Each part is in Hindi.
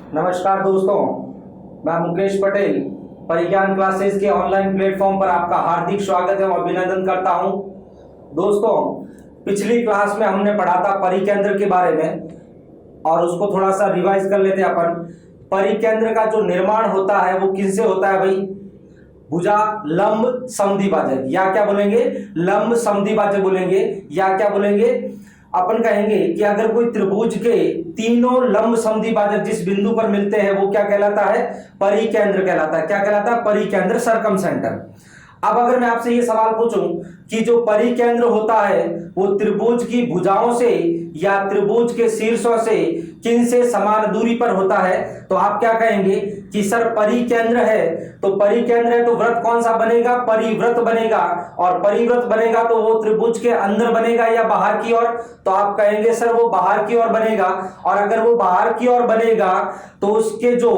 नमस्कार दोस्तों, मैं मुकेश पटेल परिज्ञान क्लासेस के ऑनलाइन प्लेटफॉर्म पर आपका हार्दिक स्वागत एवं अभिनंदन करता हूं। दोस्तों, पिछली क्लास में हमने पढ़ा था परिकेंद्र के बारे में और उसको थोड़ा सा रिवाइज कर लेते हैं अपन। परिकेंद्र का जो निर्माण होता है वो किससे होता है भाई? भुजा लंब समद्विभाजक, या क्या बोलेंगे? लंब समद्विभाजक बोलेंगे, या क्या बोलेंगे? अपन कहेंगे कि अगर कोई त्रिभुज के तीनों लंब समद्विभाजक जिस बिंदु पर मिलते हैं वो क्या कहलाता है? परिकेंद्र कहलाता है। क्या कहलाता है? परिकेंद्र, सरकम सेंटर। अब अगर मैं आपसे ये सवाल पूछूं कि जो परिकेंद्र होता है वो त्रिभुज की भुजाओं से या त्रिभुज के शीर्षों से किन से समान दूरी पर होता है, तो आप क्या कहेंगे कि सर परिकेंद्र है। तो परिकेंद्र है तो वृत्त कौन सा बनेगा? परिवृत्त बनेगा। और परिवृत्त बनेगा तो वो त्रिभुज के अंदर बनेगा या बाहर की ओर? तो आप कहेंगे सर वो बाहर की ओर बनेगा। और अगर वो बाहर की ओर बनेगा तो उसके जो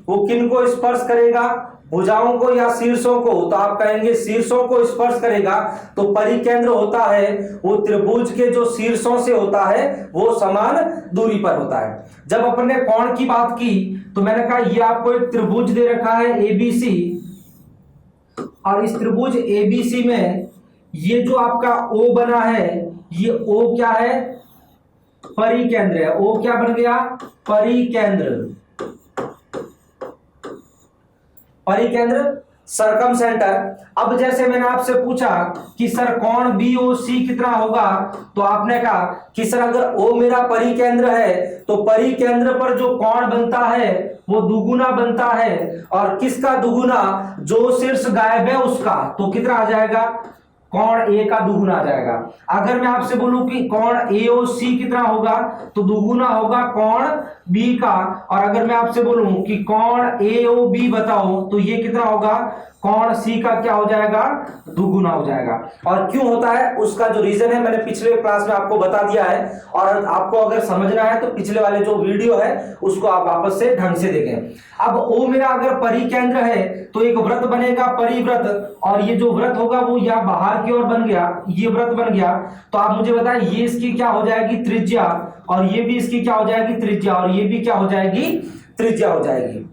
वो किन को स्पर्श करेगा? भुजाओं को या शीर्षों को? तो आप कहेंगे शीर्षों को स्पर्श करेगा। तो परिकेंद्र होता है वो त्रिभुज के जो शीर्षों से होता है वो समान दूरी पर होता है। जब अपन ने कोण की बात की तो मैंने कहा ये आपको एक त्रिभुज दे रखा है एबीसी, और इस त्रिभुज एबीसी में ये जो आपका O बना है ये O क्या है? परिकेंद्र है। O क्या बन गया? परिकेंद्र। परिकेंद्र, सरकम सेंटर। अब जैसे मैंने आपसे पूछा कि सर कोण BOC कितना होगा, तो आपने कहा कि सर अगर O मेरा परिकेंद्र है तो परिकेंद्र पर जो कोण बनता है वो दुगुना बनता है। और किसका दुगुना? जो शीर्ष गायब है उसका। तो कितना आ जाएगा? कोण A का दुगुना आ जाएगा। अगर मैं आपसे बोलूं कि कोण AOC कितना होगा, तो दुगुना होगा कोण B का। और अगर मैं आपसे बोलूं कि कोण AOB बताओ तो ये कितना होगा? कोण C का क्या हो जाएगा? दुगुना हो जाएगा। और क्यों होता है उसका जो रीजन है मैंने पिछले क्लास में आपको बता दिया है, और आपको अगर समझना है तो पिछले वाले जो वीडियो है उसको आप वापस से ढंग से देखें। अब O मेरा अगर परिकेंद्र है तो एक वृत्त बनेगा परिवृत्त, और ये जो वृत्त होगा वो या बाहर की ओर बन गया, ये वृत्त बन गया। तो आप मुझे बताएं ये इसकी क्या हो जाएगी? त्रिज्या। और ये भी इसकी क्या हो जाएगी? त्रिज्या। और ये भी क्या हो जाएगी? त्रिज्या हो जाएगी।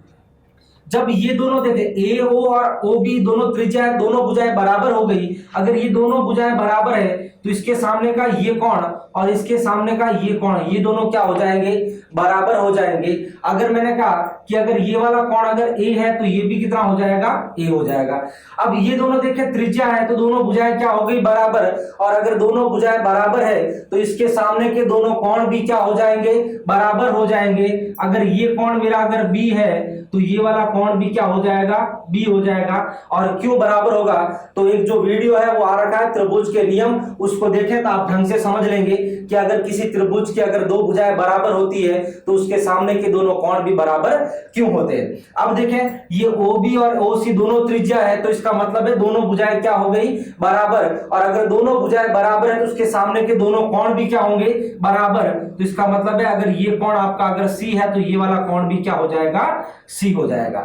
जब ये दोनों देखे AO और OB दोनों त्रिज्या है, दोनों भुजाएं बराबर हो गई। अगर ये दोनों भुजाएं बराबर है तो इसके सामने का ये कोण और इसके सामने का ये कोण, ये दोनों क्या हो जाएंगे? बराबर हो जाएंगे। अगर मैंने कहा कि अगर ये वाला कोण अगर A है तो ये भी कितना हो जाएगा? A हो जाएगा। अब ये दोनों देखे त्रिज्या है तो दोनों भुजाएं क्या हो गई? बराबर। और अगर दोनों भुजाएं बराबर है तो इसके सामने के दोनों कोण भी क्या हो जाएंगे? बराबर हो जाएंगे। अगर ये कोण मेरा अगर B है तो ये वाला कोण भी क्या हो जाएगा? B हो जाएगा। और क्यों बराबर होगा? तो एक जो वीडियो है वो आ रखा है त्रिभुज के नियम, उसको देखें तो आप ढंग से समझ लेंगे कि अगर किसी त्रिभुज की अगर दो भुजाएं बराबर होती है तो उसके सामने के दोनों कोण भी बराबर क्यों होते हैं। अब देखें ये OB और OC दोनों त्रिज्या है तो इसका मतलब है दोनों भुजाएं क्या हो गई? बराबर। और अगर दोनों भुजाएं बराबर है तो उसके सामने के दोनों कोण भी क्या होंगे? बराबर। तो इसका मतलब है अगर ये कोण आपका अगर C है तो ये वाला कोण भी क्या हो जाएगा? C हो जाएगा।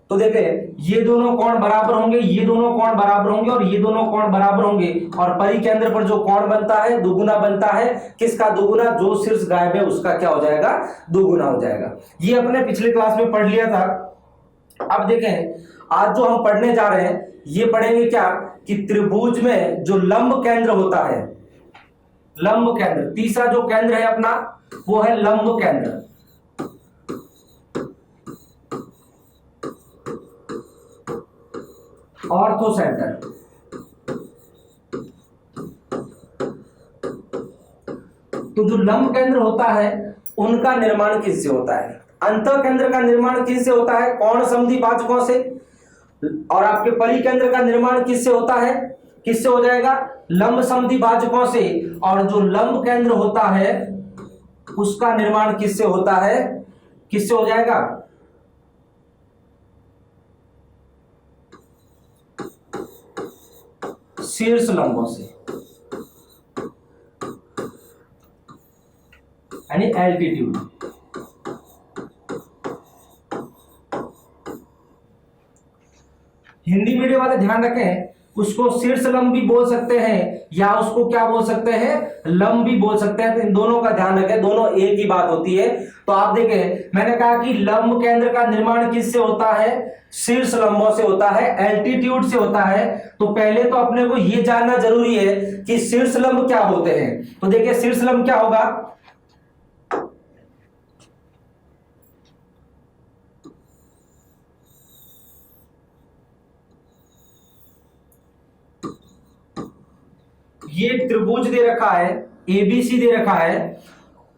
तो देखें ये दोनों कोण बराबर होंगे, ये दोनों कोण बराबर होंगे और ये दोनों कोण बराबर होंगे। और परिकेंद्र पर जो कोण बनता है दुगुना बनता है। किसका दुगुना? जो शीर्ष गायब है उसका क्या हो जाएगा? दुगुना हो जाएगा। ये अपने पिछले क्लास में पढ़ लिया था। अब देखें आज जो हम पढ़ने जा रहे हैं ये पढ़ेंगे क्या कि त्रिभुज में जो लंब केंद्र होता है, लंब केंद्र, तीसरा जो केंद्र है अपना वो है लंब केंद्र। Ortho centre. तो जो लंब केंद्र होता है उनका निर्माण किससे होता है? अंतः केंद्र का निर्माण किससे होता है? कोण समद्विभाजकों से। और आपके परिकेंद्र का निर्माण किससे होता है? किससे हो जाएगा? लंब समद्विभाजकों से। और जो लंब केंद्र होता है उसका निर्माण किससे होता है? किससे हो जाएगा? शीर्ष लंबों से, यानी एल्टीट्यूड। हिंदी मीडियम वाले ध्यान रखें, उसको शीर्ष लंब भी बोल सकते हैं या उसको क्या बोल सकते हैं, लंब भी बोल सकते हैं। तो इन दोनों का ध्यान रखें, दोनों एक ही बात होती है। तो आप देखें, मैंने कहा कि लंब केंद्र का निर्माण किससे होता है, शीर्ष लंबों से होता है, एल्टीट्यूड से होता है। तो पहले तो अपने को यह जानना जरूरी है कि शीर्ष लंब क्या होते हैं। तो देखिए शीर्ष लंब क्या होगा, ये त्रिभुज दे रखा है, एबीसी दे रखा है,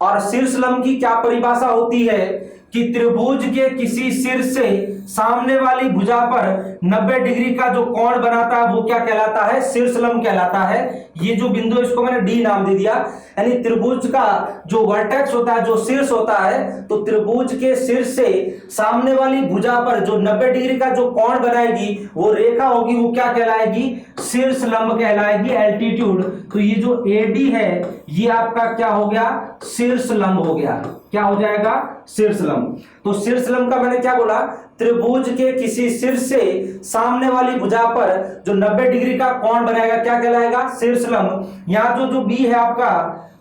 और शीर्ष लंब की क्या परिभाषा होती है कि त्रिभुज के किसी शीर्ष से सामने वाली भुजा पर 90 डिग्री का जो कोण बनाता है वो क्या कहलाता है, शीर्ष लंब कहलाता है। ये जो बिंदु इसको मैंने डी नाम दे दिया, यानी त्रिभुज का जो वर्टेक्स होता है, जो शीर्ष होता है, तो त्रिभुज के शीर्ष से सामने वाली भुजा पर जो 90 डिग्री का जो कोण बनाएगी वो रेखा होगी, वो क्या कहलाएगी, शीर्ष लंब कहलाएगी, एल्टीट्यूड। तो ये जो एडी है ये आपका क्या हो गया, शीर्ष लंब हो गया। क्या हो जाएगा, शीर्ष लंब। तो शीर्ष लंब का मैंने क्या बोला, त्रिभुज के किसी शीर्ष से सामने वाली भुजा पर जो 90 डिग्री का कोण बनाएगा क्या कहलाएगा, शीर्ष लंब। यहाँ जो बी है आपका,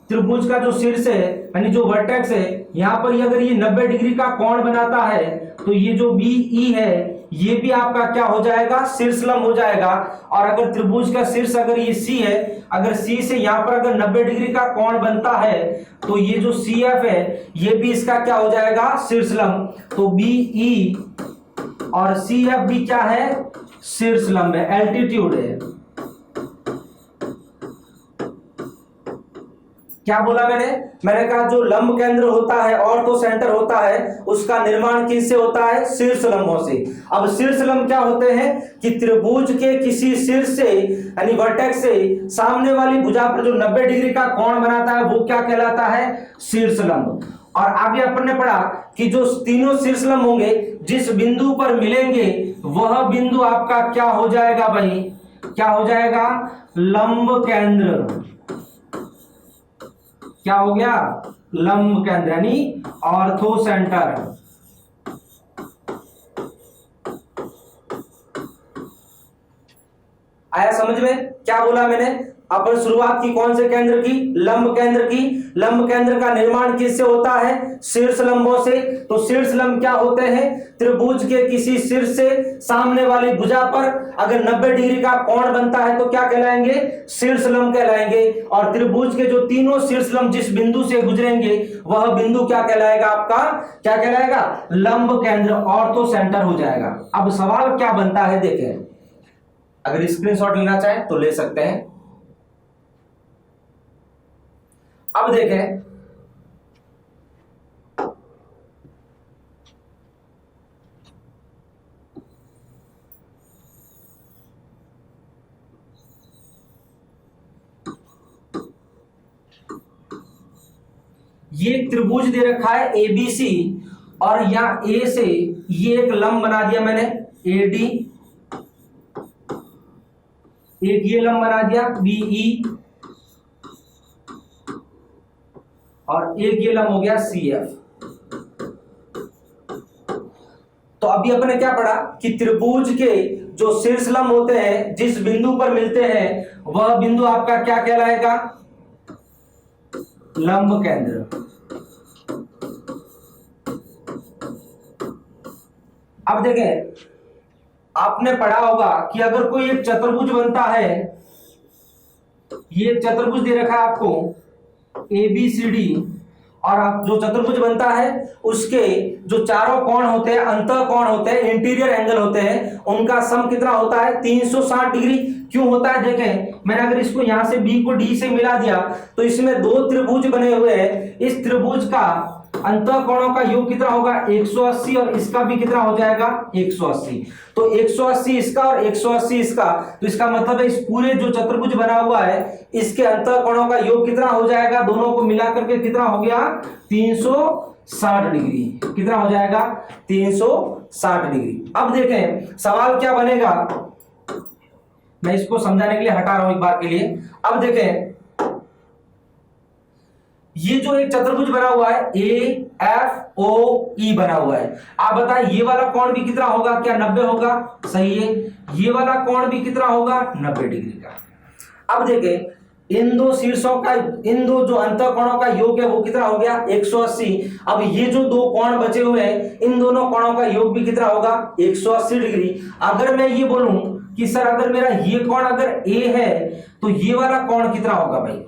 त्रिभुज का जो शीर्ष है यानी जो वर्टेक्स है, यहाँ पर अगर ये 90 डिग्री का कोण बनाता है तो ये जो बी ई है ये भी आपका क्या हो जाएगा, शीर्ष लंब हो जाएगा। और अगर त्रिभुज का शीर्ष अगर ये सी है, अगर सी से यहाँ पर अगर 90 डिग्री का कोण बनता है तो ये जो सी एफ है ये भी इसका क्या हो जाएगा, शीर्ष लंब। तो बी ई और सी एफ भी क्या है, शीर्ष लंब है, एल्टीट्यूड है। क्या बोला मैंने कहा जो लंब केंद्र होता है, ऑर्थो सेंटर होता है, उसका निर्माण किससे होता है, शीर्ष लंबों से। अब शीर्ष लंब क्या होते हैं कि त्रिभुज के किसी शीर्ष से यानी वर्टेक्स से सामने वाली भुजा पर जो 90 डिग्री का कोण बनाता है वो क्या कहलाता है, शीर्ष लंब। और आगे अपन ने पढ़ा कि जो तीनों शीर्ष लंब होंगे जिस बिंदु पर मिलेंगे वह बिंदु आपका क्या हो जाएगा भाई, क्या हो जाएगा, लंब केंद्र। क्या हो गया, लंब केंद्र यानी ऑर्थो सेंटर। आया समझ में, क्या बोला मैंने, अपन शुरुआत की कौन से केंद्र की, लंब केंद्र की। लंब केंद्र का निर्माण किससे होता है, शीर्ष लंबों से। तो शीर्ष लंब क्या होते हैं, त्रिभुज के किसी शीर्ष से सामने वाली भुजा पर अगर 90 डिग्री का कोण बनता है तो क्या कहलाएंगे, शीर्ष लंब कहलाएंगे। और त्रिभुज के जो तीनों शीर्ष लंब जिस बिंदु से गुजरेंगे वह बिंदु क्या कहलाएगा, आपका क्या कहलाएगा, लंब केंद्र, ऑर्थो सेंटर हो जाएगा। अब सवाल क्या बनता है देखें, अगर स्क्रीनशॉट लेना चाहें तो ले सकते हैं। अब देखें, ये एक त्रिभुज दे रखा है एबीसी, और यहां ए से ये एक लंब बना दिया मैंने एडी, एक ये लंब बना दिया बीई, और एक ये लंब हो गया सी एफ। तो अभी अपने क्या पढ़ा कि त्रिभुज के जो शीर्ष लंब होते हैं जिस बिंदु पर मिलते हैं वह बिंदु आपका क्या कहलाएगा, लंब केंद्र। अब देखें, आपने पढ़ा होगा कि अगर कोई एक चतुर्भुज बनता है, ये चतुर्भुज दे रखा है आपको ए बी सी डी, और आप जो चतुर्भुज बनता है उसके जो चारों कोण होते हैं, अंतः कोण होते हैं, इंटीरियर एंगल होते हैं, उनका सम कितना होता है, 360 डिग्री। क्यों होता है देखें, मैंने अगर इसको यहां से बी को डी से मिला दिया तो इसमें दो त्रिभुज बने हुए हैं, इस त्रिभुज का अंतः कोणों का योग कितना होगा, 180, और इसका भी कितना हो जाएगा, 180। तो 180 इसका और 180 इसका, तो इसका मतलब है इस पूरे जो चतुर्भुज बना हुआ है इसके अंतः कोणों का योग कितना हो जाएगा, दोनों को मिला करके कितना हो गया, 360 डिग्री। कितना हो जाएगा, 360 डिग्री। अब देखें सवाल क्या बनेगा, मैं इसको समझाने के लिए हटा रहा हूं एक बार के लिए। अब देखें, ये जो एक चतुर्भुज बना हुआ है ए एफ ओ ई बना हुआ है, आप बताएं ये वाला कोण भी कितना होगा, क्या 90 होगा, सही है। ये वाला कोण भी कितना होगा, 90 डिग्री का। अब देखें इन दो शीर्षों का, इन दो जो अंतःकोणों का योग है वो कितना हो गया 180। अब ये जो दो कोण बचे हुए हैं इन दोनों कोणों का योग भी कितना होगा 180 डिग्री। अगर मैं ये बोलूं कि सर अगर मेरा ये कोण अगर ए है तो ये वाला कोण कितना होगा भाई,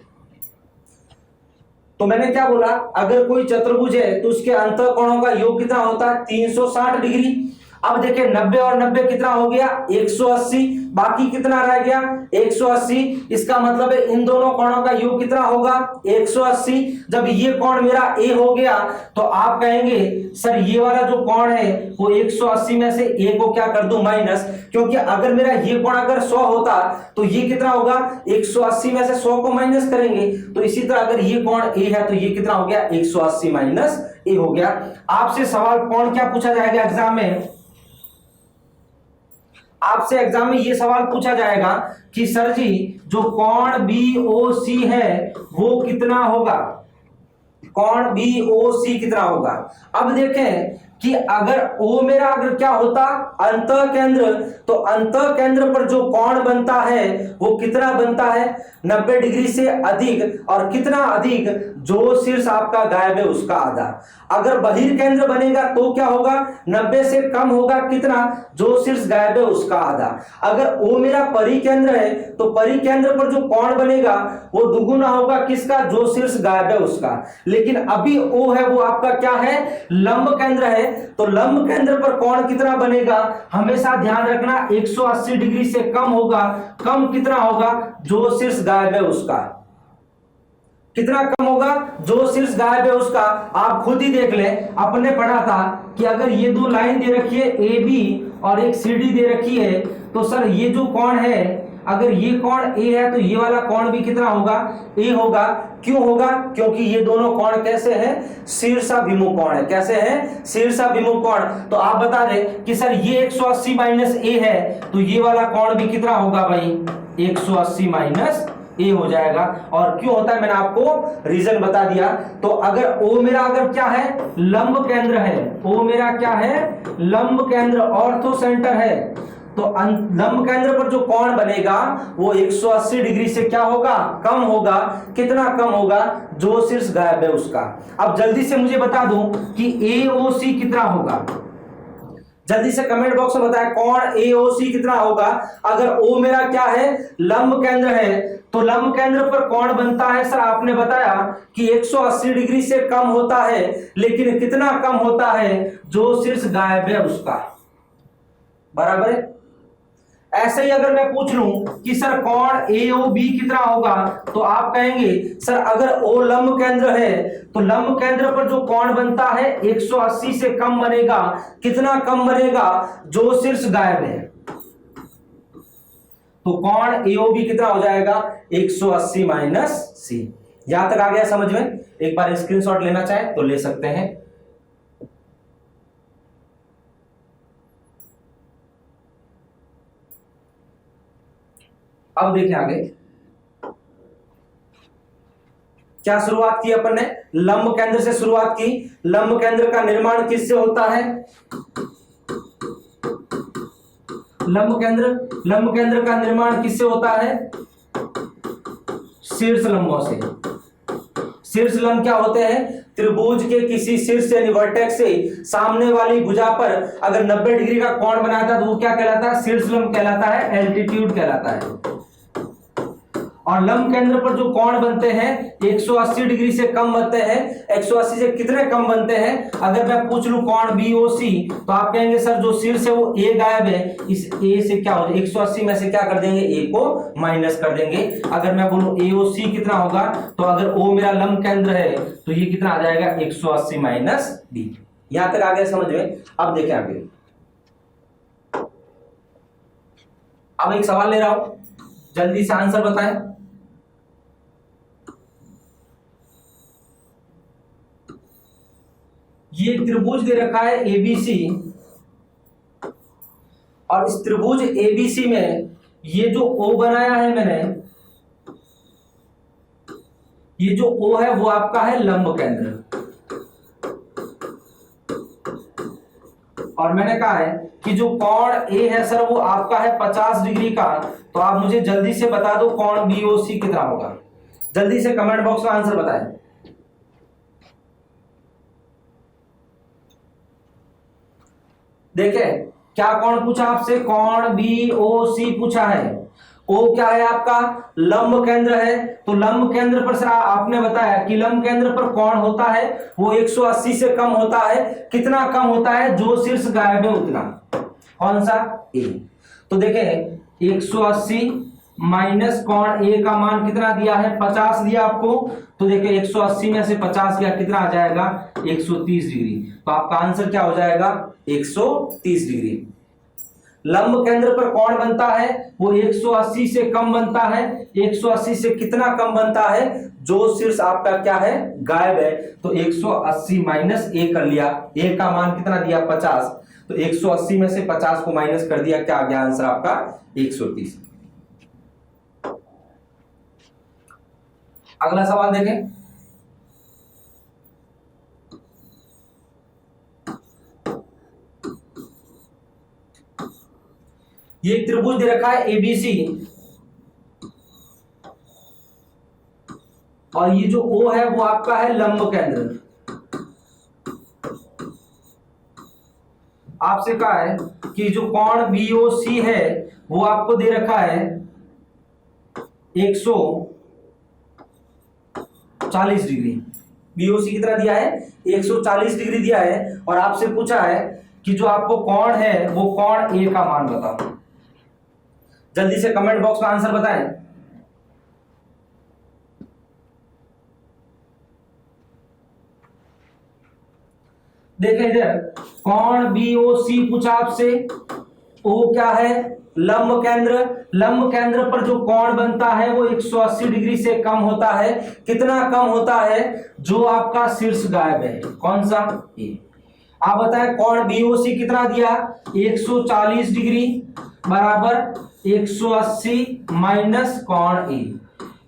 तो मैंने क्या बोला, अगर कोई चतुर्भुज है तो उसके अंतःकोणों का योग कितना होता है 360 डिग्री। अब देखिए 90 और 90 कितना हो गया 180, बाकी कितना रह गया 180। इसका मतलब है इन दोनों कोणों का योग कितना होगा 180। जब ये कोण मेरा ए हो गया तो आप कहेंगे सर ये वाला जो कोण है वो 180 में से ए को क्या कर दूं माइनस, क्योंकि अगर मेरा ये कोण अगर 100 होता तो ये कितना होगा 180 में से 100 को माइनस करेंगे। तो इसी तरह अगर ये कोण ए है तो ये कितना हो गया 180 माइनस ए हो गया। आपसे सवाल कोण क्या पूछा जाएगा एग्जाम में, आपसे एग्जाम में ये सवाल पूछा जाएगा कि सर जी जो कोण BOC है वो कितना होगा, कोण BOC कितना होगा। अब देखें कि अगर O मेरा अगर क्या होता अंतः केंद्र, तो अंतः केंद्र पर जो कोण बनता है वो कितना बनता है 90 डिग्री से अधिक, और कितना अधिक, जो शीर्ष आपका गायब है उसका आधा। अगर बहिर्केंद्र बनेगा तो क्या होगा 90 से कम होगा कितना, जो शीर्ष गायब है उसका आधा। अगर O मेरा परिकेंद्र है तो परिकेंद्र पर जो कोण बनेगा वो दुगुना होगा किसका, जो शीर्ष गायब है उसका। लेकिन अभी O है वो आपका क्या है लंब केंद्र है, तो लंब केंद्र पर कोण कितना बनेगा, हमेशा ध्यान रखना 180 डिग्री से कम होगा। कम कितना होगा, जो शीर्ष गायब है उसका। कितना कम होगा, जो शीर्ष गायब है उसका। आप खुद ही देख ले, अपने पढ़ा था कि अगर ये दो लाइन दे रखी है AB और एक CD दे रखी है, तो सर ये जो कोण है अगर ये कोण A है तो ये वाला कोण भी कितना होगा A होगा। क्यों होगा, क्योंकि ये दोनों कोण कैसे हैं शीर्षाभिमुख कोण है। कैसे हैं शीर्षाभिमुख कोण। तो आप बता दें कि सर ये 180 माइनस A है तो ये वाला कोण भी कितना होगा भाई 180 माइनस ए हो जाएगा। और क्यों होता है मैंने आपको रीजन बता दिया। तो अगर O मेरा अगर क्या है लंब केंद्र है, O मेरा क्या है लंब केंद्र ऑर्थो सेंटर है, तो लंब केंद्र पर जो कोण बनेगा वो 180 डिग्री से क्या होगा कम होगा। कितना कम होगा, जो शीर्ष गायब है उसका। अब जल्दी से मुझे बता दूं कि AOC कितना होगा, जल्दी से कमेंट बॉक्स में बताएं कोण AOC कितना होगा। अगर O मेरा क्या है लंब केंद्र है तो लंब केंद्र पर कोण बनता है सर आपने बताया कि 180 डिग्री से कम होता है, लेकिन कितना कम होता है, जो शीर्ष गायब है उसका। बराबर है। ऐसे ही अगर मैं पूछ लूं कि सर कोण AOB कितना होगा, तो आप कहेंगे सर अगर O लंब केंद्र है तो लंब केंद्र पर जो कोण बनता है 180 से कम बनेगा। कितना कम बनेगा, जो शीर्ष गायब है। तो कोण AOB कितना हो जाएगा 180 माइनस C। यहां तक आ गया समझ में। एक बार स्क्रीनशॉट लेना चाहे तो ले सकते हैं। अब देखें आगे क्या शुरुआत की अपन ने, लंब केंद्र से शुरुआत की। लंब केंद्र का निर्माण किससे होता है, लंब केंद्र का निर्माण किससे होता है, शीर्ष लंबों से। शीर्ष लंब क्या होते हैं, त्रिभुज के किसी शीर्ष यानी वर्टेक्स से सामने वाली भुजा पर अगर 90 डिग्री का कोण बनाता है तो वो क्या कहलाता है, शीर्ष लंब कहलाता है, एल्टीट्यूड कहलाता है। और लंब केंद्र पर जो कोण बनते हैं 180 डिग्री से कम बनते हैं। 180 से कितने कम बनते हैं, अगर मैं पूछ लूं कोण BOC तो आप कहेंगे सर जो शीर्ष है वो A गायब है, इस A से क्या हो जाए 180 में से क्या कर देंगे A को माइनस कर देंगे। अगर मैं बोलूं AOC कितना होगा, तो अगर O मेरा लंब केंद्र है तो ये कितना आ जाएगा 180 माइनस B। यहां तक आ गया समझ में। अब देखें आगे, अब एक सवाल ले रहा हूं, जल्दी से आंसर बताएं। ये त्रिभुज दे रखा है ABC और इस त्रिभुज ABC में ये जो O बनाया है मैंने, ये जो O है वो आपका है लंब केंद्र। और मैंने कहा है कि जो कोण A है सर वो आपका है 50 डिग्री का। तो आप मुझे जल्दी से बता दो कोण BOC कितना होगा। जल्दी से कमेंट बॉक्स में आंसर बताएं। देखें क्या कौन पूछा आपसे, कौन बी ओ सी पूछा है। ओ क्या है आपका, लंब केंद्र है। तो लंब केंद्र पर सर आपने बताया कि लंब केंद्र पर कौन होता है, वो 180 से कम होता है। कितना कम होता है, जो शीर्ष गायब है उतना। कौन सा, ए। तो देखें 180 माइनस कौन ए का मान कितना दिया है, 50 दिया आपको। तो देखिए 180 में से 50 गया, कितना आ जाएगा, 130 डिग्री। तो आपका आंसर क्या हो जाएगा, 130 डिग्री। लंब केंद्र पर कौन बनता है, वो 180 से कम बनता है। 180 से कितना कम बनता है, जो शीर्ष आपका क्या है, गायब है। तो 180 माइनस ए कर लिया, ए का मान कितना दिया, 50। तो 180 में से 50 को माइनस कर दिया, क्या आ गया आंसर आपका, 130। अगला सवाल देखें। ये त्रिभुज दे रखा है एबीसी, और ये जो ओ है वो आपका है लंब केंद्र। आपसे कहा है कि जो कोण बीओसी है वो आपको दे रखा है 140 डिग्री। बीओसी कितना दिया है, 140 डिग्री दिया है। और आपसे पूछा है कि जो आपको कोण है वो कोण ए का मान बताओ। जल्दी से कमेंट बॉक्स में आंसर बताएं। देखें इधर, कोण बीओसी पूछा आपसे। ओ क्या है, लंब केंद्र। लंब केंद्र पर जो कोण बनता है वो 180 डिग्री से कम होता है। कितना कम होता है, जो आपका शीर्ष गायब है। कौन सा, ए। आप बताएं कोण बीओसी कितना दिया, 140 डिग्री बराबर 180 माइनस कोण ए।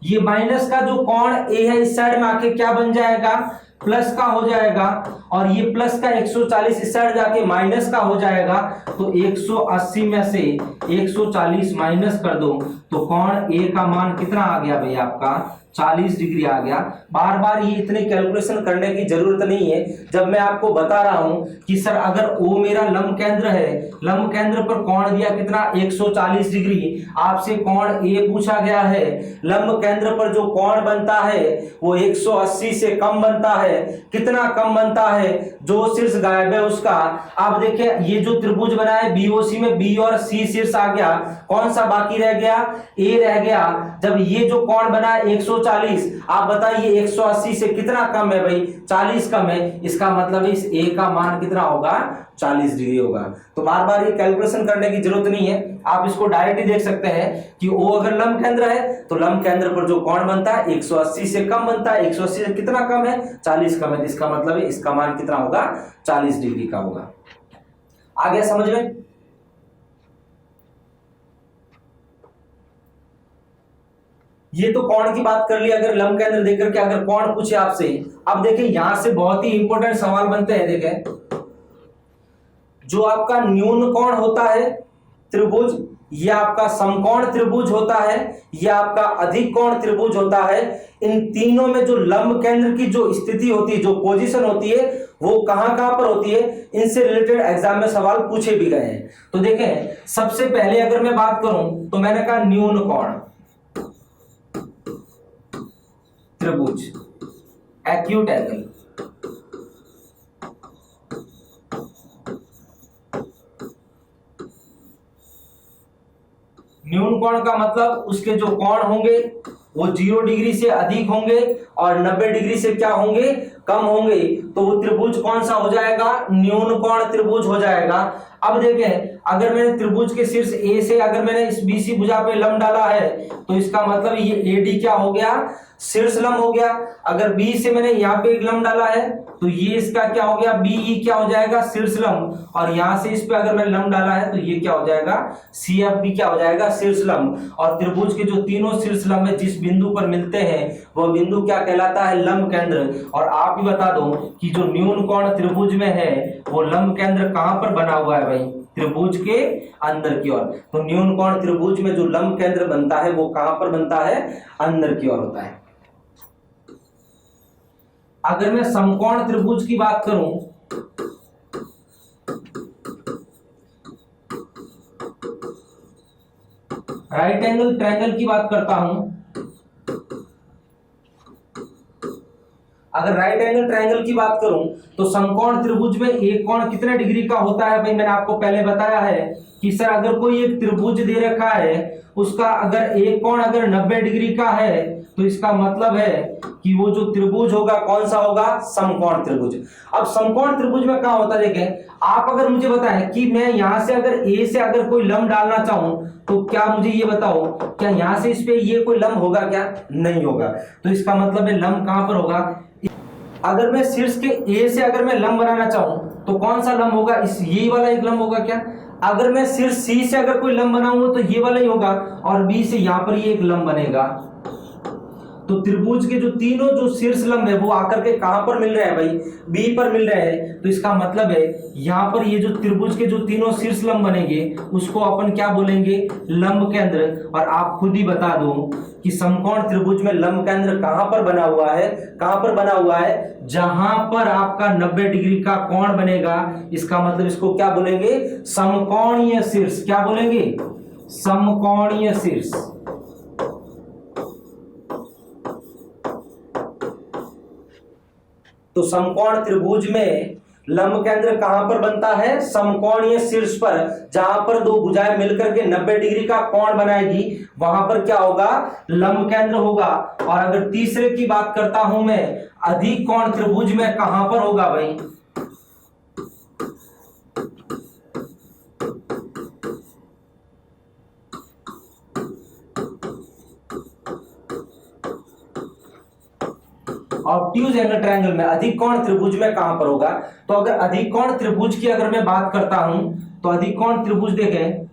ये माइनस का जो कोण ए है इस साइड में आके क्या बन जाएगा, प्लस का हो जाएगा। और ये प्लस का 140 इस साइड जाके माइनस का हो जाएगा। तो 180 में से 140 माइनस कर दो तो कोण ए का मान कितना आ गया भाई आपका, 40 डिग्री आ गया। बार बार ये इतने कैलकुलेशन करने की जरूरत नहीं है, जब मैं आपको बता रहा हूं कि सर अगर ओ मेरा लंब केंद्र है, लंब केंद्र पर कोण दिया कितना, 140 डिग्री। आपसे कोण ए पूछा गया है, लंब केंद्र पर जो कोण बनता है वो 180 से कम बनता है। कितना कम बनता है, जो शीर्ष गायब है उसका। आप देखिए ये जो त्रिभुज बना है बीओसी में बी और सी शीर्ष आ गया, कौन सा बाकी रह गया, ए रह गया। जब ये जो कोण बना है 140, आप बताइए 180 से कितना कम है भाई, 40 कम है। इसका मतलब इस ए का मान कितना होगा, 40 डिग्री होगा। तो बार बार ये कैलकुलेशन करने की जरूरत नहीं है, आप इसको डायरेक्ट ही देख सकते हैं कि ओ अगर लंब केंद्र है तो लंब केंद्र पर जो कोण बनता है 180 से कम बनता है। 180 से कितना कम है, 40 कम है। इसका मतलब है इसका मान कितना होगा, 40 डिग्री का होगा। आ गया समझ में। ये तो कोण की बात कर ली, अगर लंब केंद्र देकर के अगर कोण पूछे आपसे। अब देखिए यहां से बहुत ही इंपॉर्टेंट सवाल बनते हैं। देखें जो आपका न्यून कोण होता है त्रिभुज, यह आपका समकोण त्रिभुज होता है, यह आपका अधिक कोण त्रिभुज होता है। इन तीनों में जो लंब केंद्र की जो स्थिति होती है, जो पोजीशन होती है, वो कहां कहां पर होती है, इनसे रिलेटेड एग्जाम में सवाल पूछे भी गए हैं। तो देखें सबसे पहले अगर मैं बात करूं तो मैंने कहा न्यून कोण त्रिभुज, एक्यूट एंगल। न्यून कोण का मतलब उसके जो कोण होंगे वो 0 डिग्री से अधिक होंगे और 90 डिग्री से क्या होंगे, कम होंगे। तो वो त्रिभुज कौन सा हो जाएगा, न्यून कोण त्रिभुज हो जाएगा। अब देखें अगर मैंने त्रिभुज के शीर्ष ए से अगर मैंने इस बीसी भुजा पे लंब डाला है तो इसका मतलब ये एडी क्या हो गया, शीर्ष लंब हो गया। अगर बी से मैंने यहाँ पे एक लंब डाला है तो ये इसका क्या हो गया, बीई क्या हो जाएगा, शीर्ष लंब। और यहां से इस पे अगर मैंने लंब डाला है तो ये क्या हो जाएगा, सीएफ भी क्या हो जाएगा, शीर्ष लंब। और त्रिभुज के जो तीनों शीर्ष लंब है जिस बिंदु पर मिलते हैं वह बिंदु क्या कहलाता है, लंब केंद्र। और आप भी बता दो कि जो न्यून कोण त्रिभुज में है वो लंब केंद्र कहां पर बना हुआ है भाई, त्रिभुज के अंदर की ओर। तो न्यून कोण त्रिभुज में जो लंब केंद्र बनता है वो कहां पर बनता है, अंदर की ओर होता है। अगर मैं समकोण त्रिभुज की बात करूं, राइट एंगल ट्रायंगल की बात करता हूं, अगर राइट एंगल ट्रायंगल की बात करूं तो समकोण त्रिभुज में एक कोण कितने डिग्री का होता है भाई, मैंने आपको पहले बताया है कि सर अगर कोई एक त्रिभुज दे रखा है, उसका अगर एक कोण अगर 90 डिग्री का है तो इसका मतलब है कि वो जो त्रिभुज होगा कौन सा होगा, समकोण त्रिभुज। अब समकोण त्रिभुज में क्या होता है, देखें आप अगर मुझे बताएं कि मैं यहां से अगर ए से अगर कोई लंब डालना चाहूं तो क्या मुझे ये बताओ, क्या यहां से इस पे ये कोई लंब होगा, क्या नहीं होगा। तो इसका मतलब है लंब कहां पर होगा, अगर मैं शीर्ष के ए से अगर मैं लंब बनाना चाहूं तो कौन सा लंब होगा, इस ये वाला एक लंब होगा क्या। अगर मैं शीर्ष सी से अगर कोई लंब बनाऊंगा तो ये वाला ही होगा, और बी से यहां पर ये एक लंब बनेगा। तो त्रिभुज के जो तीनों जो शीर्ष लंब है वो आकर के कहां पर मिल रहे हैं भाई, बी पर मिल रहे हैं। तो इसका मतलब है यहां पर ये जो त्रिभुज के जो तीनों शीर्ष लंब बनेंगे उसको अपन क्या बोलेंगे, लंब केंद्र। और आप खुद ही बता दो कि समकोण त्रिभुज में लंब केंद्र कहां पर बना हुआ है, कहां पर बना हुआ है, जहां पर आपका 90 डिग्री का कोण बनेगा। इसका मतलब इसको क्या बोलेंगे, समकोणीय शीर्ष। क्या बोलेंगे, समकोणीय शीर्ष। तो समकोण त्रिभुज में लंब केंद्र कहां पर बनता है, समकोणीय शीर्ष पर, जहां पर दो भुजाएं मिलकर के 90 डिग्री का कोण बनाएगी वहां पर क्या होगा, लंब केंद्र होगा। और अगर तीसरे की बात करता हूं मैं, अधिक कोण त्रिभुज में कहां पर होगा भाई, ऑब्ट्यूज एंगल ट्रायंगल में अधिक कोण त्रिभुज में कहां पर होगा। तो अगर अधिक कोण त्रिभुज की अगर मैं बात करता हूं तो अधिक कोण त्रिभुज देखें,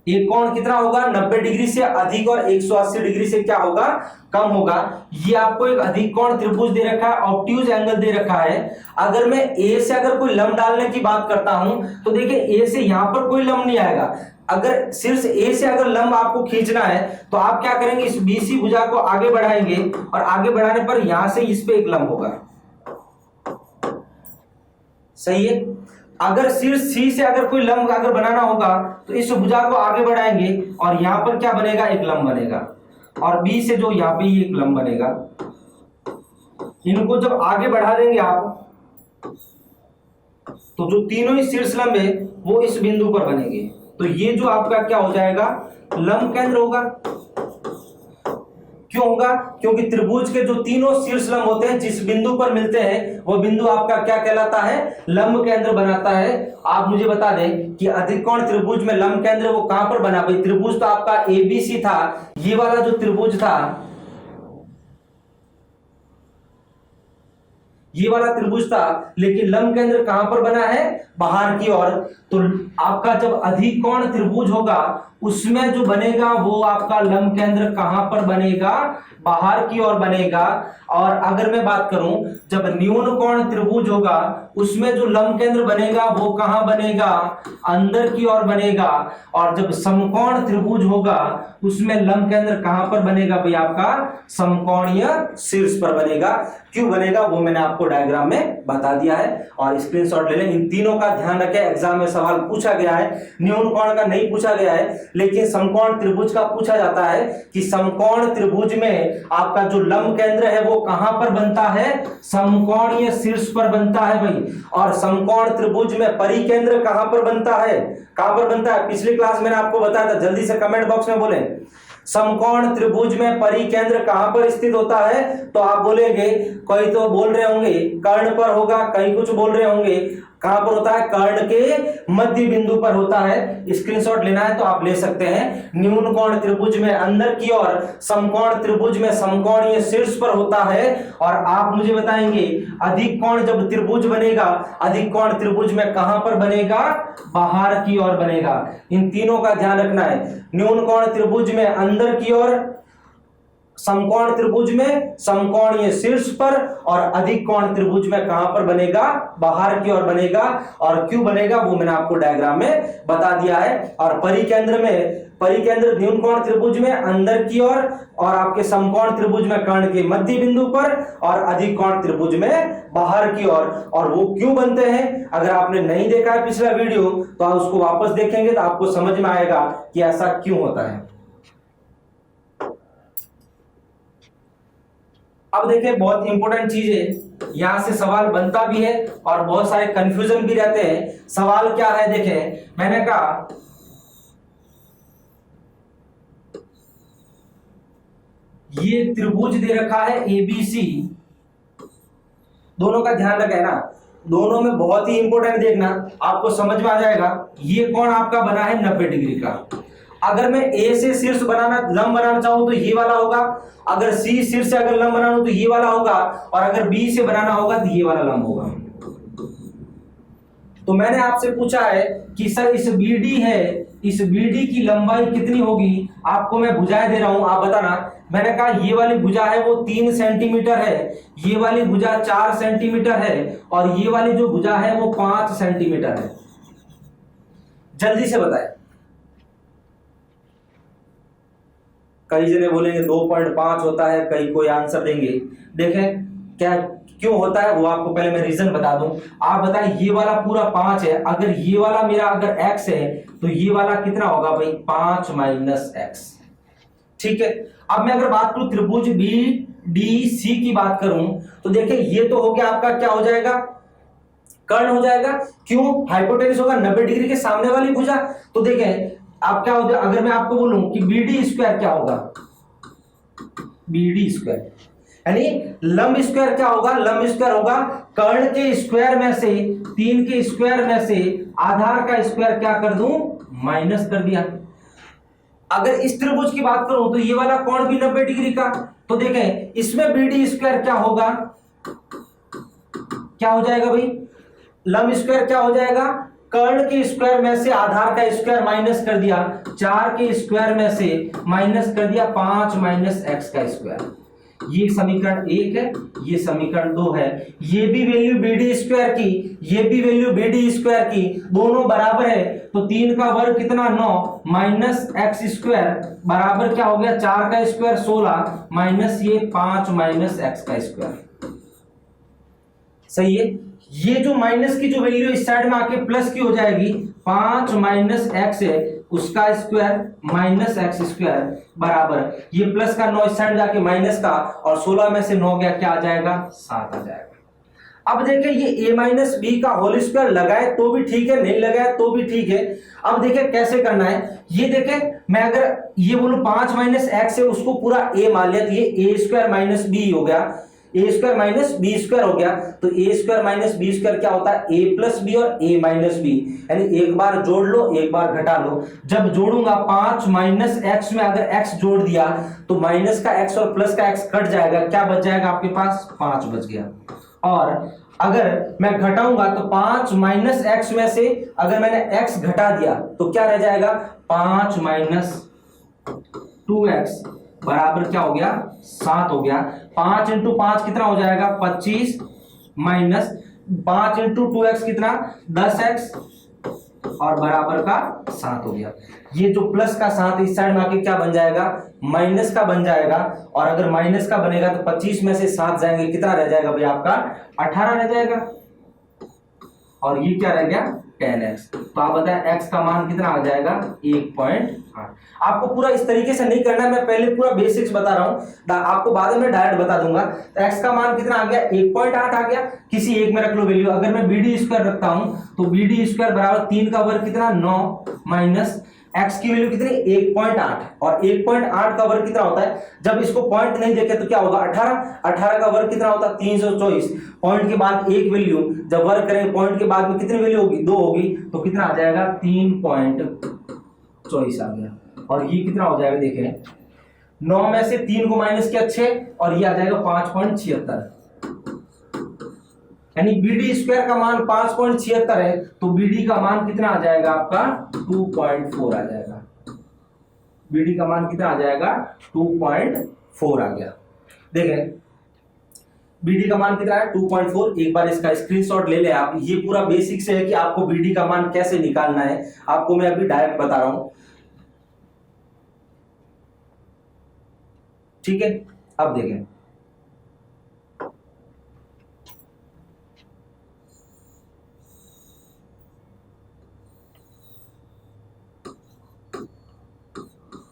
ये कोण कितना होगा, 90 डिग्री से अधिक और 180 डिग्री से क्या होगा, कम होगा। ये आपको एक अधिक कोण त्रिभुज दे रखा है, ऑब्ट्यूज एंगल दे रखा है। अगर मैं ए से अगर कोई लंब डालने की बात करता हूं तो देखिए ए से यहां पर कोई लंब नहीं आएगा। अगर शीर्ष ए से अगर लंब आपको खींचना है तो आप क्या करेंगे, इस बीसी भुजा को आगे बढ़ाएंगे और आगे बढ़ाने पर यहां से इस पे एक लंब होगा, सही है। अगर शीर्ष सी से अगर कोई लंब अगर बनाना होगा तो इस भुजा को आगे बढ़ाएंगे और यहां पर क्या बनेगा, एक लंब बनेगा, और बी से जो यहां पे एक लंब बनेगा। इनको जब आगे बढ़ा देंगे आप तो जो तीनों ही शीर्ष लंब है वो इस बिंदु पर बनेंगे। तो ये जो आपका क्या हो जाएगा, लंब केंद्र होगा। क्यों होगा, क्योंकि त्रिभुज के जो तीनों शीर्ष लंब होते हैं जिस बिंदु पर मिलते हैं वो बिंदु आपका क्या कहलाता है, लंब केंद्र बनाता है। आप मुझे बता दें कि अधिक कोण त्रिभुज में लंब केंद्र वो कहां पर बना, भाई त्रिभुज तो आपका एबीसी था, ये वाला जो त्रिभुज था, ये वाला त्रिभुज था, लेकिन लंब केंद्र कहां पर बना है, बाहर की ओर। तो आपका जब अधिक कोण त्रिभुज होगा उसमें जो बनेगा वो आपका लंब केंद्र कहां पर बनेगा, बाहर की ओर बनेगा। और अगर मैं बात करूं जब न्यून कोण त्रिभुज होगा उसमें जो लंब केंद्र बनेगा वो कहां बनेगा, अंदर की ओर बनेगा। और जब समकोण त्रिभुज होगा उसमें लंब केंद्र कहां पर बनेगा भाई, आपका समकोणीय शीर्ष पर बनेगा। क्यों बनेगा वो मैंने आपको डायग्राम में बता दिया है, और स्क्रीनशॉट ले लें। इन तीनों का ध्यान रखें, एग्जाम में सवाल पूछा गया है, न्यून कोण का नहीं पूछा गया है लेकिन समकोण त्रिभुज का पूछा जाता है कि समकोण त्रिभुज में आपका जो लंब केंद्र है वो कहां पर बनता है, समकोणीय शीर्ष पर बनता है भाई। और समकोण त्रिभुज में परिकेंद्र कहां पर बनता है, कहां पर बनता है, पिछली क्लास मैंने आपको बताया था, जल्दी से कमेंट बॉक्स में बोले समकोण त्रिभुज में परिकेंद्र कहां पर स्थित होता है। तो आप बोलेंगे, कोई तो बोल रहे होंगे कर्ण पर होगा, कई कुछ बोल रहे होंगे कहां पर होता है, कर्ण के मध्य बिंदु पर होता है। स्क्रीनशॉट लेना है तो आप ले सकते हैं। न्यून कोण त्रिभुज में अंदर की ओर, समकोण त्रिभुज में समकोणीय शीर्ष पर होता है। और आप मुझे बताएंगे अधिक कोण जब त्रिभुज बनेगा, अधिक कोण त्रिभुज में कहां पर बनेगा, बाहर की ओर बनेगा। इन तीनों का ध्यान रखना है। न्यून कोण त्रिभुज में अंदर की ओर, समकोण त्रिभुज में समकोणीय शीर्ष पर, और अधिक कोण त्रिभुज में कहां पर बनेगा, बाहर की ओर बनेगा। और क्यों बनेगा वो मैंने आपको डायग्राम में बता दिया है। और परिकेंद्र में परिकेंद्र द्विकोण त्रिभुज में अंदर की ओर और आपके समकोण त्रिभुज में कर्ण के मध्य बिंदु पर और अधिकोण त्रिभुज में बाहर की ओर। और वो क्यों बनते हैं, अगर आपने नहीं देखा है पिछला वीडियो तो आप उसको वापस देखेंगे तो आपको समझ में आएगा कि ऐसा क्यों होता है। अब देखिए बहुत इंपॉर्टेंट चीज है, यहां से सवाल बनता भी है और बहुत सारे कंफ्यूजन भी रहते हैं। सवाल क्या है, देखें मैंने कहा ये त्रिभुज दे रखा है एबीसी, दोनों का ध्यान रखें ना, दोनों में बहुत ही इंपॉर्टेंट देखना, आपको समझ में आ जाएगा। ये कोण आपका बना है 90 डिग्री का। अगर मैं ए से शीर्ष बनाना लंब बनाना चाहूं तो ये वाला होगा, अगर सी शीर्ष से अगर लंब बनाना हो तो ये वाला होगा, और अगर बी से बनाना होगा तो ये वाला लंब होगा। तो मैंने आपसे पूछा है कि सर इस बीडी है, इस बीडी की लंबाई कितनी होगी, आपको मैं भुजाएं दे रहा हूं, आप बताना। मैंने कहा ये वाली भुजा है वो 3 सेंटीमीटर है, ये वाली भुजा 4 सेंटीमीटर है, और ये वाली जो भुजा है वो 5 सेंटीमीटर है। जल्दी से बताएं। कई जने बोलेंगे 2.5 होता है, कई कोई आंसर देंगे। देखें क्या क्यों होता है वो आपको पहले मैं रीजन बता दूं। आप बताएं ये वाला पूरा 5 है, अगर ये वाला मेरा अगर x है तो ये वाला कितना होगा भाई 5 माइनस x। ठीक है, अब मैं अगर बात करूं त्रिभुज बी डी सी की बात करूं तो देखिए ये तो हो गया आपका क्या हो जाएगा, कर्ण हो जाएगा। क्यों, हाइपोटेनस होगा 90 डिग्री के सामने वाली भुजा। तो देखें आप क्या हो जाए, अगर मैं आपको बोलूं कि बी डी स्क्वायर क्या होगा, बी डी स्क्वायर यानी लंब स्क्वायर क्या होगा, लंब स्क्वायर होगा कर्ण के स्क्वायर में से 3 के स्क्वायर में से आधार का स्क्वायर क्या कर दूं, माइनस कर दिया। अगर इस त्रिभुज की बात करूं तो ये वाला कोण भी 90 डिग्री का, तो देखें इसमें बीडी स्क्वायर क्या होगा, क्या हो जाएगा भाई, लंब स्क्वायर क्या हो जाएगा, कर्ण के स्क्वायर में से आधार का स्क्वायर माइनस कर दिया, 4 के स्क्वायर में से माइनस कर दिया 5 माइनस एक्स का स्क्वायर। ये समीकरण 1 है, ये समीकरण 2 है। ये भी वैल्यू बीडी स्क्वायर की, ये भी वैल्यू बीडी स्क्वायर की, दोनों बराबर है। तो 3 का वर्ग कितना 9 माइनस एक्स स्क्वायर बराबर क्या हो गया 4 का स्क्वायर 16 माइनस ये 5 माइनस एक्स का स्क्वायर। सही है, ये जो माइनस की जो वैल्यू इस साइड में आके प्लस की हो जाएगी, 5 माइनस एक्स है उसका स्क्वायर माइनस एक्स स्क्वायर बराबर ये प्लस का 9 इस साइड जाके माइनस का, और 16 में से 9 गया क्या आ जाएगा 7 आ जाएगा। अब देखिए ये a माइनस बी का होल स्क्वायर लगाए तो भी ठीक है, नहीं लगाए तो भी ठीक है। अब देखिए कैसे करना है, ये देखें मैं अगर ये बोलूं 5 माइनस एक्स है उसको पूरा a मान लिया तो ये a स्क्वायर माइनस बी हो गया, ए स्क्वायर माइनस बी स्क्वायर हो गया। तो ए स्क्वायर माइनस बी स्क्वायर क्या होता है, ए प्लस बी और ए माइनस बी, यानी एक बार जोड़ लो एक बार घटा लो। जब जोड़ूंगा 5 माइनस एक्स में अगर एक्स जोड़ दिया तो माइनस का एक्स और प्लस का एक्स कट जाएगा, क्या बच जाएगा आपके पास 5 बच गया। और अगर मैं घटाऊंगा तो 5 माइनस एक्स में से अगर मैंने एक्स घटा दिया तो क्या रह जाएगा 5 माइनस 2x बराबर क्या हो गया 7 हो गया। 5 इंटू 5 कितना हो जाएगा 25 माइनस 5 इंटू 2x कितना 10x और बराबर का 7 हो गया। ये जो प्लस का 7 इस साइड में आके क्या बन जाएगा माइनस का बन जाएगा, और अगर माइनस का बनेगा तो 25 में से 7 जाएंगे कितना रह जाएगा भाई आपका 18 रह जाएगा, और ये क्या रह गया 10x। तो आप बताएं x का मान कितना आ जाएगा 1.8। आपको पूरा इस तरीके से नहीं करना है, मैं पहले पूरा बेसिक्स बता रहा हूं, आपको बाद में डायरेक्ट बता दूंगा। तो x का मान कितना आ गया 1.8 आ गया, किसी एक में रख लो वैल्यू। अगर मैं bd स्क्वायर रखता हूं तो bd स्क्वायर बराबर 3 का वर्ग कितना 9 माइनस x की वैल्यू कितनी 1.8, और 1.8 का वर्ग कितना होता है, जब इसको पॉइंट नहीं देखे तो क्या होगा 18 का वर्ग कितना होता है 324। पॉइंट के बाद एक वैल्यू जब वर्ग करेंगे पॉइंट के बाद में कितनी वैल्यू होगी 2 होगी, तो कितना आ जाएगा 3.24 आ गया। और ये कितना हो जाएगा देखें 9 में से 3 को माइनस किया 6, और ये आ जाएगा 5.76, यानी बीडी स्क्वायर का मान 5.76 है, तो बीडी का मान कितना आ जाएगा आपका 2.4 आ जाएगा। बीडी का मान कितना आ जाएगा 2.4 आ गया। देखें बीडी का मान कितना है 2.4। एक बार इसका स्क्रीनशॉट ले ले आप, ये पूरा बेसिक से है कि आपको बीडी का मान कैसे निकालना है, आपको मैं अभी डायरेक्ट बता रहा हूं। ठीक है, अब देखें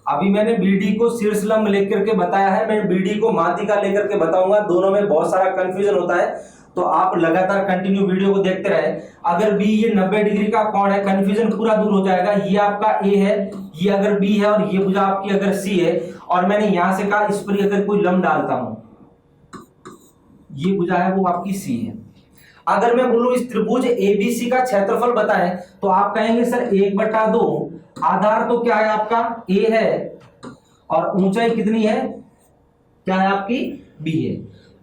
अभी मैंने बीडी को शीर्ष लंब लेकर के बताया है, मैं बीडी को माध्यिका लेकर के बताऊंगा। दोनों में बहुत सारा कंफ्यूजन होता है, तो आप लगातार कंटिन्यू वीडियो को देखते रहे। अगर बी ये 90 डिग्री का कोण है, कंफ्यूजन पूरा दूर हो जाएगा। ये आपका ए है, ये अगर बी है, और ये भुजा आपकी अगर सी है, और मैंने यहां से कहा इस पर अगर कोई लंब डालता हूं, ये भुजा है वो आपकी सी है। अगर मैं बोलूं इस त्रिभुज एबीसी का क्षेत्रफल बताएं, तो आप कहेंगे सर 1/2, आधार तो क्या है आपका ए है, और ऊंचाई कितनी है, क्या है आपकी बी है।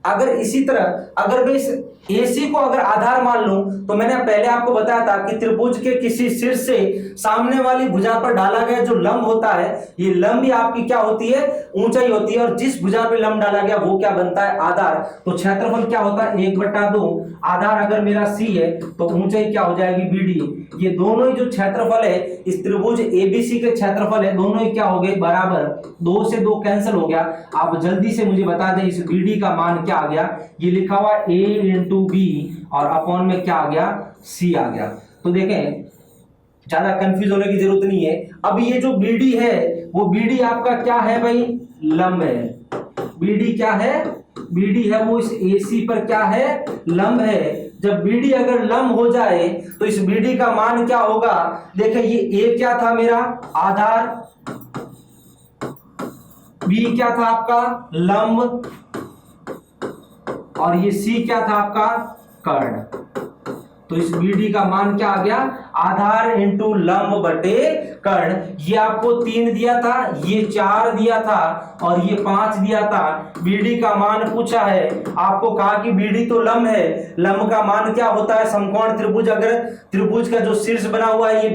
अगर इसी तरह अगर मैं इस AC को अगर आधार मान लूं, तो मैंने पहले आपको बताया था कि त्रिभुज के किसी शीर्ष से सामने वाली भुजा पर डाला गया जो लंब होता है, ये लंब भी आपकी क्या होती है, ऊंचाई होती है। और जिस भुजा पे लंब डाला गया वो क्या बनता है, आधार। तो क्षेत्रफल क्या होता है 1/2, आधार अगर मेरा C है तो ऊंचाई क्या हो जाएगी BD। ये दोनों ही जो क्षेत्रफल है इस त्रिभुज ABC के क्षेत्रफल है, दोनों ही क्या हो गए बराबर, 2 से 2 कैंसिल हो गया। आप जल्दी से मुझे बता दें इस BD का मान क्या आ गया, ये लिखा हुआ A × B और अपॉन में क्या आ गया, C आ गया। तो देखें ज्यादा कंफ्यूज होने की जरूरत नहीं है। अब ये जो BD है वो BD आपका क्या है भाई, लंब है। BD क्या है, BD है वो इस AC पर क्या है, लंब है। जब BD अगर लंब हो जाए तो इस BD का मान क्या होगा, देखें ये A क्या था मेरा आधार, B क्या था आपका लंब, और ये C क्या था आपका कर्ण। तो इस BD का मान क्या आ गया, आधार इंटू लंब बटे कर्ण। ये आपको 3 दिया था, ये 4 दिया था, और ये 5 दिया था। BD का मान पूछा है, आपको कहा कि BD तो लंब है, लंब का मान क्या होता है, समकोण त्रिभुज, अगर त्रिभुज का जो शीर्ष बना हुआ है ये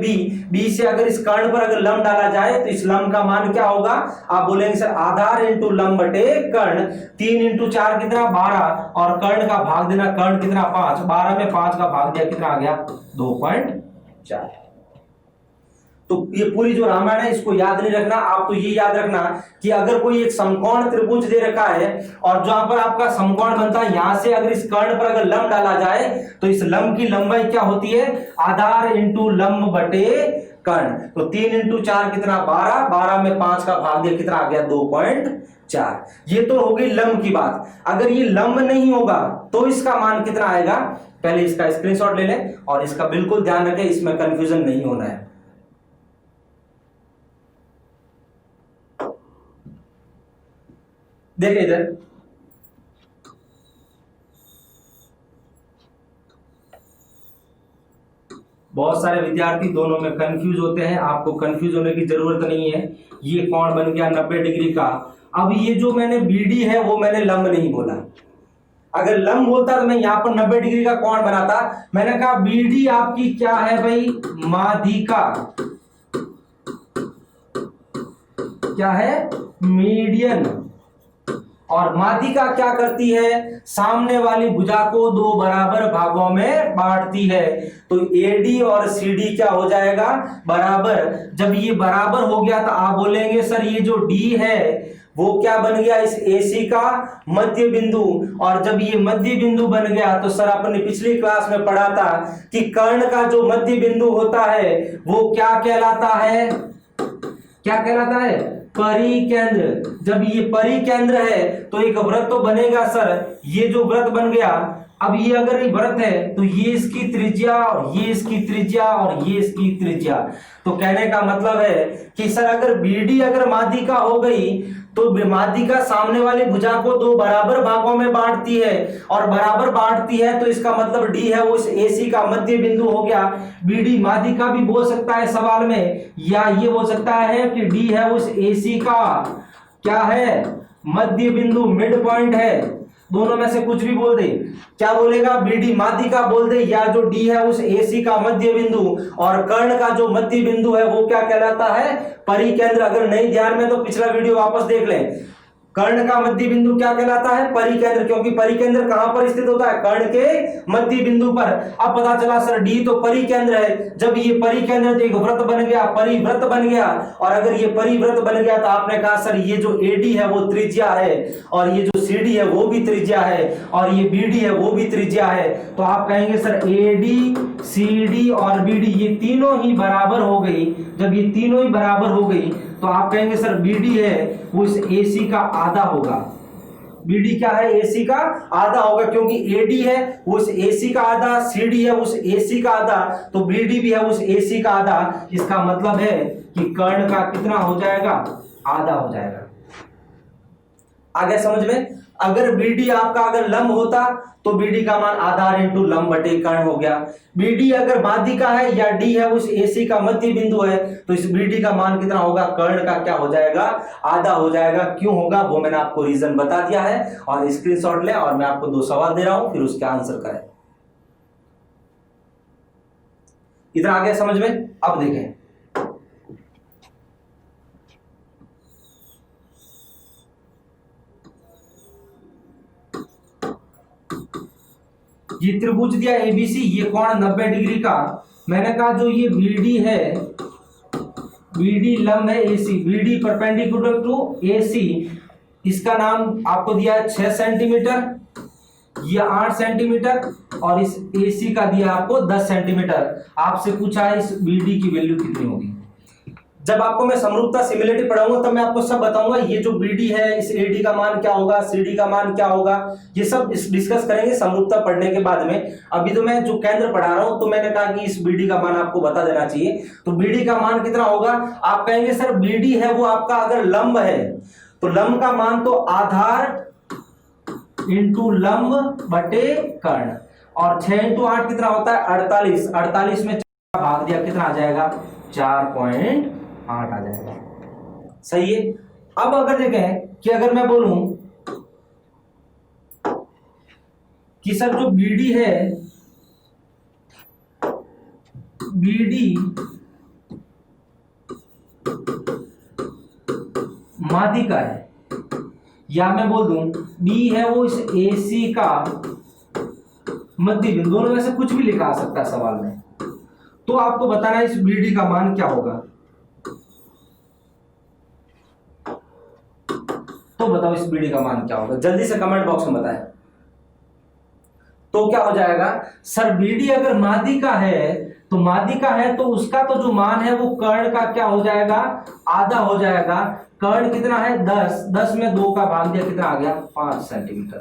B से अगर इस कर्ण पर अगर लंब डाला जाए तो इस लंब का मान क्या होगा, आप बोलेंगे सर आधार इंटू लंब बटे कर्ण। 3 × 4 कितना 12, और कर्ण का भाग देना, कर्ण कितना 5, 12 में 5 का भाग दिया कितना आ गया 2.4। तो ये पूरी जो रामायण है इसको याद नहीं रखना, आप तो ये याद रखना कि अगर कोई एक समकोण त्रिभुज दे रखा है और जहां पर आपका समकोण बनता है, यहां से अगर इस कर्ण पर अगर लंब डाला जाए तो इस लंब की लंबाई क्या होती है, आधार इंटू लंब बटे कर्ण। तो 3 × 4 कितना 12, 12 में 5 का भाग दिया कितना आ गया 2.4। ये तो होगी लंब की बात। अगर ये लंब नहीं होगा तो इसका मान कितना आएगा, पहले इसका स्क्रीनशॉट ले लें और इसका बिल्कुल ध्यान रखें, इसमें कंफ्यूजन नहीं होना है। देखिए इधर बहुत सारे विद्यार्थी दोनों में कंफ्यूज होते हैं, आपको कंफ्यूज होने की जरूरत नहीं है। ये कोण बन गया 90 डिग्री का। अब ये जो मैंने BD है वो मैंने लंब नहीं बोला, अगर लंब बोलता तो मैं यहां पर 90 डिग्री का कोण बनाता। मैंने कहा BD आपकी क्या है भाई, माध्यिका, क्या है मीडियन, और माध्यिका क्या करती है, सामने वाली भुजा को 2 बराबर भागों में बांटती है। तो AD और CD क्या हो जाएगा बराबर। जब ये बराबर हो गया तो आप बोलेंगे सर ये जो D है वो क्या बन गया, इस AC का मध्य बिंदु। और जब ये मध्य बिंदु बन गया तो सर अपने पिछली क्लास में पढ़ा था कि कर्ण का जो मध्य बिंदु होता है वो क्या कहलाता है, क्या कहलाता है, परिकेंद्र। जब ये परिकेंद्र है तो एक वृत्त तो बनेगा सर, ये जो वृत्त बन गया, अब ये अगर ये वृत्त है तो ये इसकी त्रिज्या और ये इसकी त्रिज्या और ये इसकी त्रिज्या। तो कहने का मतलब है कि सर अगर BD अगर माध्यिका हो गई तो माध्यिका सामने वाली भुजा को 2 बराबर भागों में बांटती है, और बराबर बांटती है तो इसका मतलब D है वो इस AC का मध्य बिंदु हो गया। BD माध्यिका भी बोल सकता है सवाल में, या ये बोल सकता है कि D है वो इस AC का क्या है, मध्य बिंदु, मिड पॉइंट है। दोनों में से कुछ भी बोल दे, क्या बोलेगा, BD माध्यिका बोल दे, या जो D है उस AC का मध्य बिंदु, और कर्ण का जो मध्य बिंदु है वो क्या कहलाता है, परिकेंद्र। अगर नहीं ध्यान में तो पिछला वीडियो वापस देख लें। कर्ण का मध्य बिंदु क्या कहलाता है? परिकेंद्र, क्योंकि परिकेंद्र कहां पर स्थित होता है? कर्ण के मध्य बिंदु पर। अब पता चला सर डी तो परिकेंद्र है, जब ये परिकेंद्र तो एक वृत्त बन गया, परिवृत्त बन गया, और अगर ये परिवृत्त बन गया तो आपने कहा सर ये जो एडी है वो त्रिज्या है, और ये जो सीडी है वो भी त्रिज्या है, और ये बीडी है वो भी त्रिज्या है। तो आप कहेंगे सर एडी, सीडी और बीडी ये तीनों ही बराबर हो गई। जब ये तीनों ही बराबर हो गई तो आप कहेंगे सर बीडी है वो इस एसी का आधा होगा। बीडी क्या है? एसी का आधा होगा, क्योंकि एडी है वो इस एसी का आधा, सीडी है उस एसी का आधा, तो बीडी भी है उस एसी का आधा। इसका मतलब है कि कर्ण का कितना हो जाएगा? आधा हो जाएगा। आगे समझ में? अगर बीडी आपका अगर लंब होता तो बीडी का मान आधार इंटू लंब बटे कर्ण हो गया। बीडी अगर माध्यिका है या डी है उस एसी का मध्य बिंदु है तो इस बीडी का मान कितना होगा? कर्ण का क्या हो जाएगा? आधा हो जाएगा। क्यों होगा वो मैंने आपको रीजन बता दिया है, और स्क्रीनशॉट ले, और मैं आपको 2 सवाल दे रहा हूं, फिर उसके आंसर करें। इधर आ गया समझ में? अब देखें, ये त्रिभुज दिया एबीसी, ये कोण 90 डिग्री का। मैंने कहा जो ये बीडी है, बीडी लंब है AC, BD perpendicular to AC, इसका नाम आपको दिया है 6 सेंटीमीटर, ये 8 सेंटीमीटर, और इस एसी का दिया आपको 10 सेंटीमीटर। आपसे पूछा है इस बीडी की वैल्यू कितनी होगी। जब आपको मैं समरूपता सिमिलरिटी पढ़ाऊंगा तब मैं आपको सब बताऊंगा। ये जो बीडी है इस एडी का मान क्या होगा, सीडी का मान क्या होगा, ये सब डिस्कस करेंगे समरूपता पढ़ने के बाद में। अभी तो मैं जो केंद्र पढ़ा रहा हूं तो मैंने कहा कि इस बीडी का मान आपको बता देना चाहिए। तो बीडी का मान कितना होगा? आप कहेंगे सर बीडी है वो आपका अगर लंब है तो लंब का मान तो आधार इंटू लंब बटे कर्ण, और 6 इंटू 8 कितना होता है? 48। 48 में 4 भाग दिया, कितना आ जाएगा? 4.8 आ जाएगा। सही है। अब अगर देखें कि अगर मैं बोलूं कि सर जो बीडी है, बीडी माध्यिका है, या मैं बोल दूं बी है वो इस एसी का मध्य बिंदु, दोनों में से कुछ भी लिखा आ सकता है सवाल में, तो आपको बताना है इस बीडी का मान क्या होगा। तो बताओ इस बीडी का मान क्या होगा, जल्दी से कमेंट बॉक्स में बताएं। तो क्या हो जाएगा सर? बीडी अगर माध्यिका है तो माध्यिका है तो उसका तो जो मान है वो कर्ण का क्या हो जाएगा? आधा हो जाएगा। कर्ण कितना है? 10। 10 में 2 का भाग दिया, कितना आ गया? 5 सेंटीमीटर।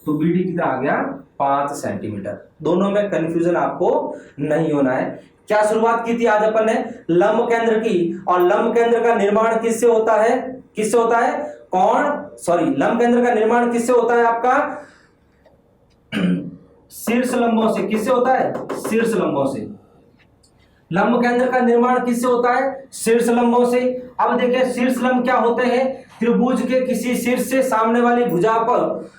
तो बीडी कितना आ गया? 5 सेंटीमीटर। दोनों में कंफ्यूजन आपको नहीं होना है। क्या शुरुआत की थी आज अपन ने? लंब केंद्र की, और लंब केंद्र का निर्माण किससे होता है? किससे होता है? लंब केंद्र का निर्माण किससे होता है आपका? शीर्ष लंबों से। किससे होता है? शीर्ष लंबों से। लंब केंद्र का निर्माण किससे होता है? शीर्ष लंबों से। अब देखिए शीर्ष लंब क्या होते हैं? त्रिभुज के किसी शीर्ष से सामने वाली भुजा पर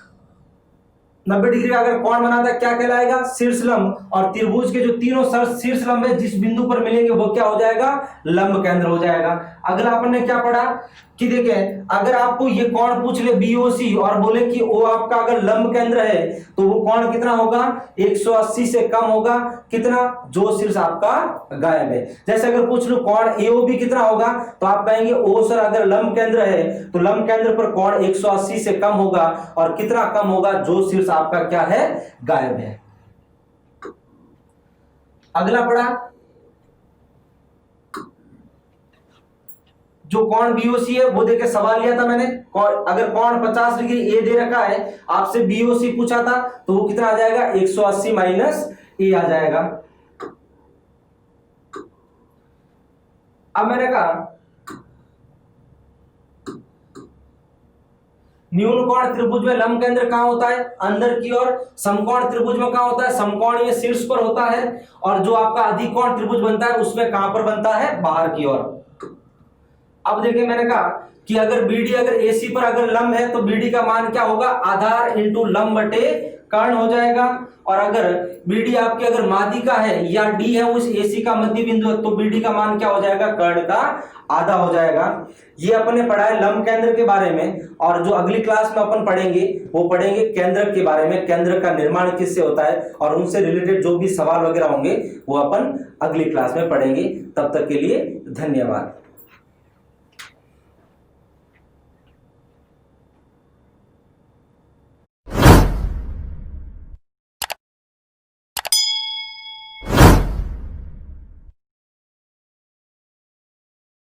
90 डिग्री का अगर कोण बनाता है क्या कहलाएगा? शीर्ष लंब। और त्रिभुज के जो तीनों शीर्ष लंब है जिस बिंदु पर मिलेंगे वो क्या हो जाएगा? लंब केंद्र हो जाएगा। अगला अपन ने क्या पढ़ा कि देखें अगर आपको ये कोण पूछ ले बीओसी और बोले कि वो आपका अगर लंब केंद्र है तो वो कोण कितना होगा? 180 से कम होगा। कितना? जो शीर्ष आपका गायब है। जैसे अगर पूछ लो कोण एओबी कितना होगा तो आप कहेंगे ओ सर अगर लंब केंद्र है तो लंब केंद्र पर कोण 180 से कम होगा। और कितना कम होगा? जो शीर्ष आपका क्या है? गायब है। अगला पढ़ा जो कोण बीओसी है वो देखे सवाल लिया था मैंने। अगर कोण 50 डिग्री ए दे रखा है, आपसे बीओसी पूछा था तो वो कितना आ जाएगा? 180 माइनस ए आ जाएगा। अब मैंने कहा न्यून कोण त्रिभुज में लंब केंद्र कहां होता है? अंदर की ओर। समकोण त्रिभुज में कहां होता है? समकोणीय शीर्ष पर होता है। और जो आपका अधिकोण त्रिभुज बनता है उसमें कहां पर बनता है? बाहर की ओर। अब देखिए मैंने कहा कि अगर बीडी अगर एसी पर अगर लंब है तो बीडी का मान क्या होगा? आधार इंटू लंब बटे कर्ण हो जाएगा। और अगर BD आपकी अगर माध्यिका है या D है उस AC का मध्य बिंदु है, तो BD का मान क्या हो जाएगा, कर्ण का आधा हो जाएगा। ये अपन ने पढ़ा है लंब केंद्र के बारे में, और जो अगली क्लास में अपन पढ़ेंगे वो पढ़ेंगे केंद्रक के बारे में, केंद्र का निर्माण किससे होता है, और उनसे रिलेटेड जो भी सवाल वगैरह होंगे वो अपन अगली क्लास में पढ़ेंगे। तब तक के लिए धन्यवाद।